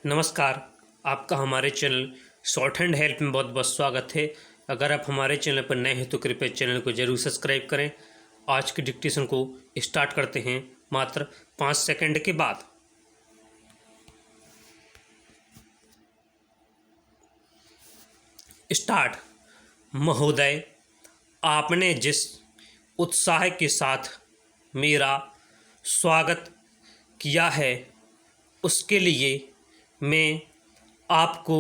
नमस्कार। आपका हमारे चैनल शॉर्ट हैंड हेल्प में बहुत बहुत स्वागत है। अगर आप हमारे चैनल पर नए हैं तो कृपया चैनल को जरूर सब्सक्राइब करें। आज के डिक्टेशन को स्टार्ट करते हैं मात्र 5 सेकंड के बाद। स्टार्ट। महोदय, आपने जिस उत्साह के साथ मेरा स्वागत किया है उसके लिए मैं आपको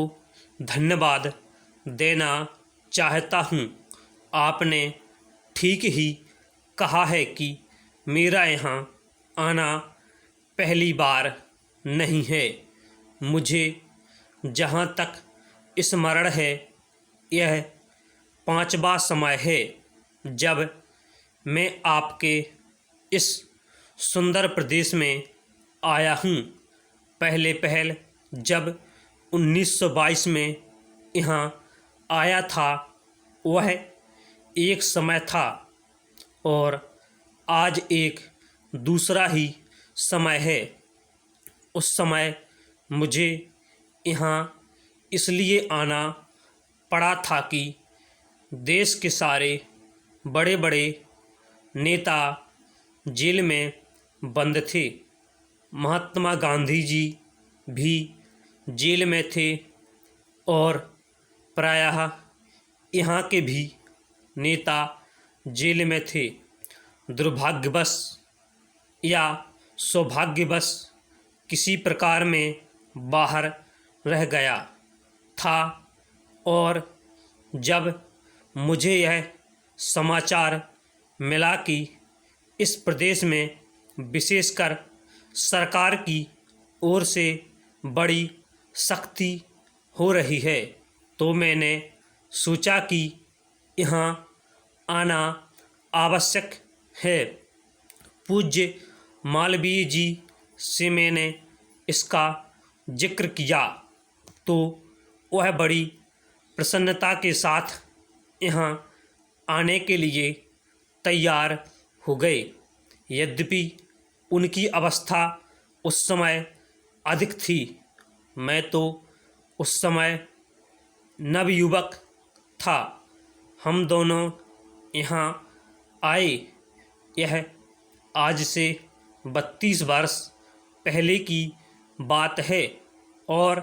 धन्यवाद देना चाहता हूँ। आपने ठीक ही कहा है कि मेरा यहाँ आना पहली बार नहीं है। मुझे जहाँ तक स्मरण है यह 5वां समय है जब मैं आपके इस सुंदर प्रदेश में आया हूँ। पहल जब 1922 में यहाँ आया था वह एक समय था और आज एक दूसरा ही समय है। उस समय मुझे यहाँ इसलिए आना पड़ा था कि देश के सारे बड़े बड़े नेता जेल में बंद थे। महात्मा गांधी जी भी जेल में थे और प्रायः यहाँ के भी नेता जेल में थे। दुर्भाग्यवश या सौभाग्यवश किसी प्रकार में बाहर रह गया था और जब मुझे यह समाचार मिला कि इस प्रदेश में विशेषकर सरकार की ओर से बड़ी सख्ती हो रही है तो मैंने सोचा कि यहाँ आना आवश्यक है। पूज्य मालवीय जी से मैंने इसका जिक्र किया तो वह बड़ी प्रसन्नता के साथ यहाँ आने के लिए तैयार हो गए। यद्यपि उनकी अवस्था उस समय अधिक थी। मैं तो उस समय नवयुवक था। हम दोनों यहाँ आए यह आज से 32 वर्ष पहले की बात है और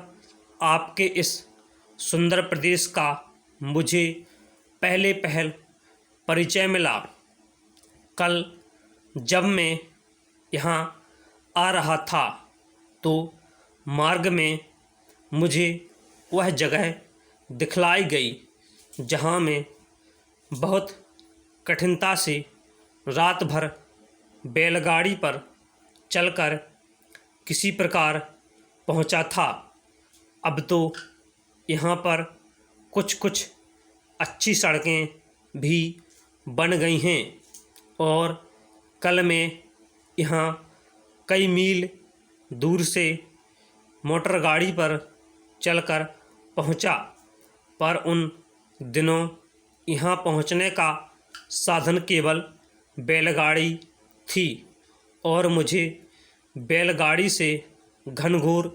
आपके इस सुंदर प्रदेश का मुझे पहल परिचय मिला। कल जब मैं यहाँ आ रहा था तो मार्ग में मुझे वह जगह दिखलाई गई जहाँ मैं बहुत कठिनता से रात भर बैलगाड़ी पर चलकर किसी प्रकार पहुँचा था। अब तो यहाँ पर कुछ अच्छी सड़कें भी बन गई हैं और कल मैं यहाँ कई मील दूर से मोटर गाड़ी पर चलकर पहुँचा, पर उन दिनों यहाँ पहुँचने का साधन केवल बैलगाड़ी थी और मुझे बैलगाड़ी से घनघोर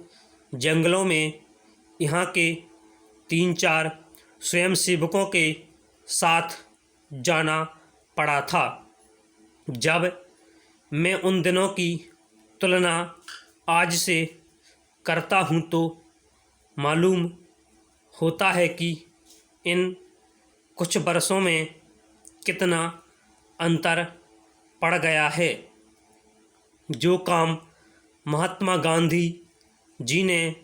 जंगलों में यहाँ के 3-4 स्वयंसेवकों के साथ जाना पड़ा था। जब मैं उन दिनों की तुलना आज से करता हूँ तो मालूम होता है कि इन कुछ वर्षों में कितना अंतर पड़ गया है। जो काम महात्मा गांधी जी ने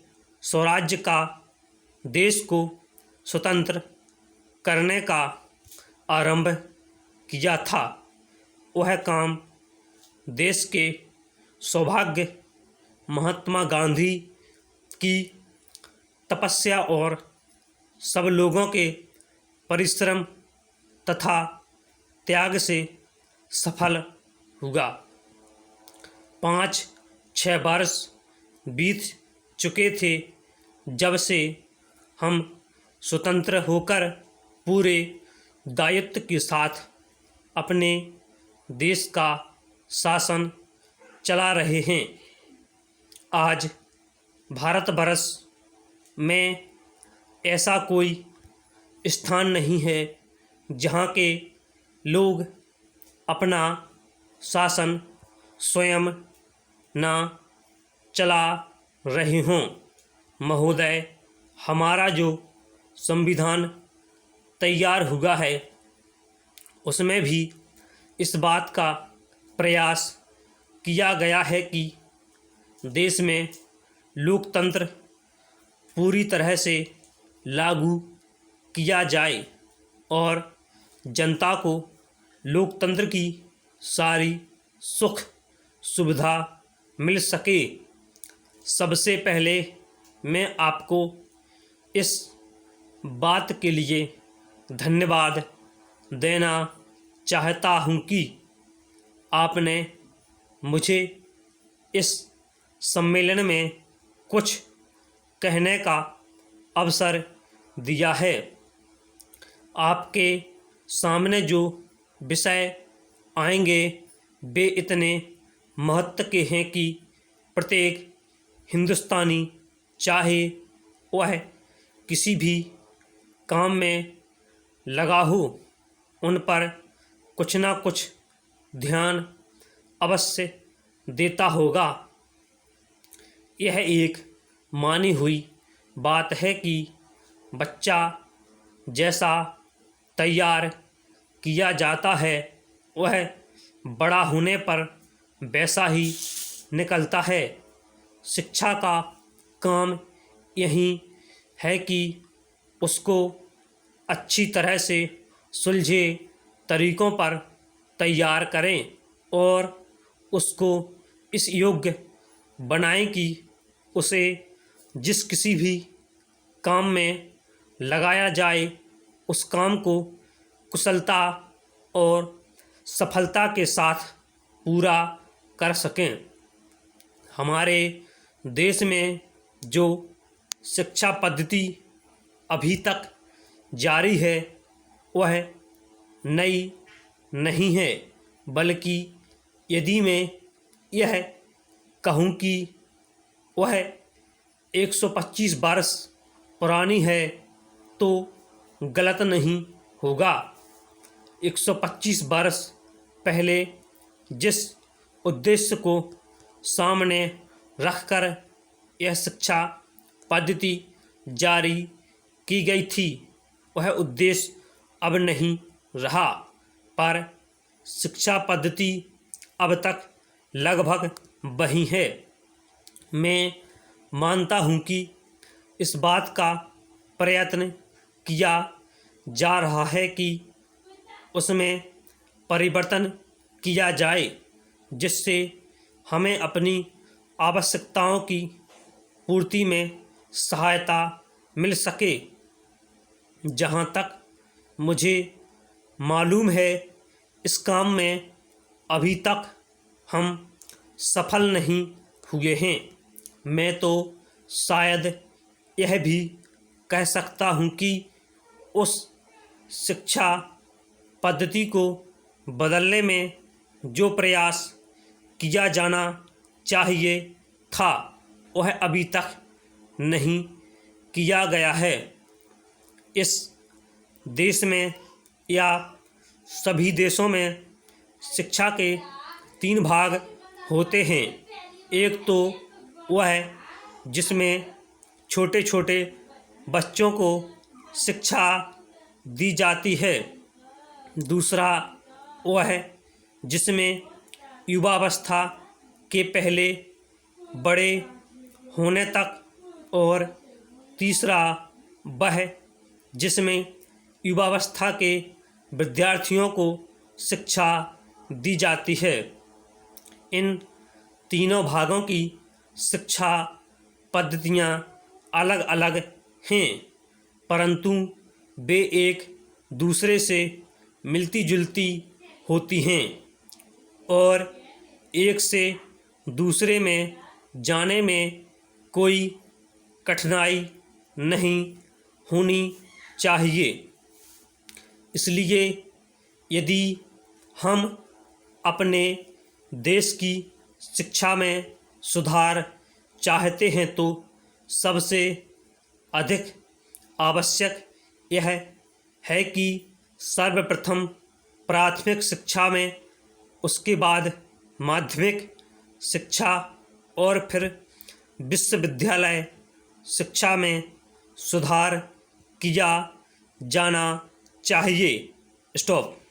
स्वराज्य का, देश को स्वतंत्र करने का आरंभ किया था वह काम देश के सौभाग्य महात्मा गांधी की तपस्या और सब लोगों के परिश्रम तथा त्याग से सफल हुआ। 5-6 वर्ष बीत चुके थे जब से हम स्वतंत्र होकर पूरे दायित्व के साथ अपने देश का शासन चला रहे हैं। आज भारतवर्ष में ऐसा कोई स्थान नहीं है जहाँ के लोग अपना शासन स्वयं ना चला रहे हों। महोदय, हमारा जो संविधान तैयार हुआ है उसमें भी इस बात का प्रयास किया गया है कि देश में लोकतंत्र पूरी तरह से लागू किया जाए और जनता को लोकतंत्र की सारी सुख सुविधा मिल सके। सबसे पहले मैं आपको इस बात के लिए धन्यवाद देना चाहता हूँ कि आपने मुझे इस सम्मेलन में कुछ कहने का अवसर दिया है। आपके सामने जो विषय आएंगे वे इतने महत्व के हैं कि प्रत्येक हिंदुस्तानी चाहे वह किसी भी काम में लगा हो उन पर कुछ ना कुछ ध्यान अवश्य देता होगा। यह एक मानी हुई बात है कि बच्चा जैसा तैयार किया जाता है वह बड़ा होने पर वैसा ही निकलता है। शिक्षा का काम यही है कि उसको अच्छी तरह से सुलझे तरीक़ों पर तैयार करें और उसको इस योग्य बनाएं कि उसे जिस किसी भी काम में लगाया जाए उस काम को कुशलता और सफलता के साथ पूरा कर सकें। हमारे देश में जो शिक्षा पद्धति अभी तक जारी है वह नई नहीं है, बल्कि यदि मैं यह कहूँ कि वह 125 वर्ष पुरानी है तो गलत नहीं होगा। 125 वर्ष पहले जिस उद्देश्य को सामने रखकर यह शिक्षा पद्धति जारी की गई थी वह उद्देश्य अब नहीं रहा, पर शिक्षा पद्धति अब तक लगभग वही है। मैं मानता हूँ कि इस बात का प्रयत्न किया जा रहा है कि उसमें परिवर्तन किया जाए जिससे हमें अपनी आवश्यकताओं की पूर्ति में सहायता मिल सके। जहाँ तक मुझे मालूम है इस काम में अभी तक हम सफल नहीं हुए हैं। मैं तो शायद यह भी कह सकता हूँ कि उस शिक्षा पद्धति को बदलने में जो प्रयास किया जाना चाहिए था वह अभी तक नहीं किया गया है। इस देश में या सभी देशों में शिक्षा के 3 भाग होते हैं। एक तो वह जिसमें छोटे छोटे बच्चों को शिक्षा दी जाती है। दूसरा वह जिसमें युवावस्था के पहले बड़े होने तक, और तीसरा वह जिसमें युवावस्था के विद्यार्थियों को शिक्षा दी जाती है। इन तीनों भागों की शिक्षा पद्धतियाँ अलग अलग हैं, परंतु वे एक दूसरे से मिलती जुलती होती हैं और एक से दूसरे में जाने में कोई कठिनाई नहीं होनी चाहिए। इसलिए यदि हम अपने देश की शिक्षा में सुधार चाहते हैं तो सबसे अधिक आवश्यक यह है कि सर्वप्रथम प्राथमिक शिक्षा में, उसके बाद माध्यमिक शिक्षा और फिर विश्वविद्यालय शिक्षा में सुधार किया जाना चाहिए। स्टॉप।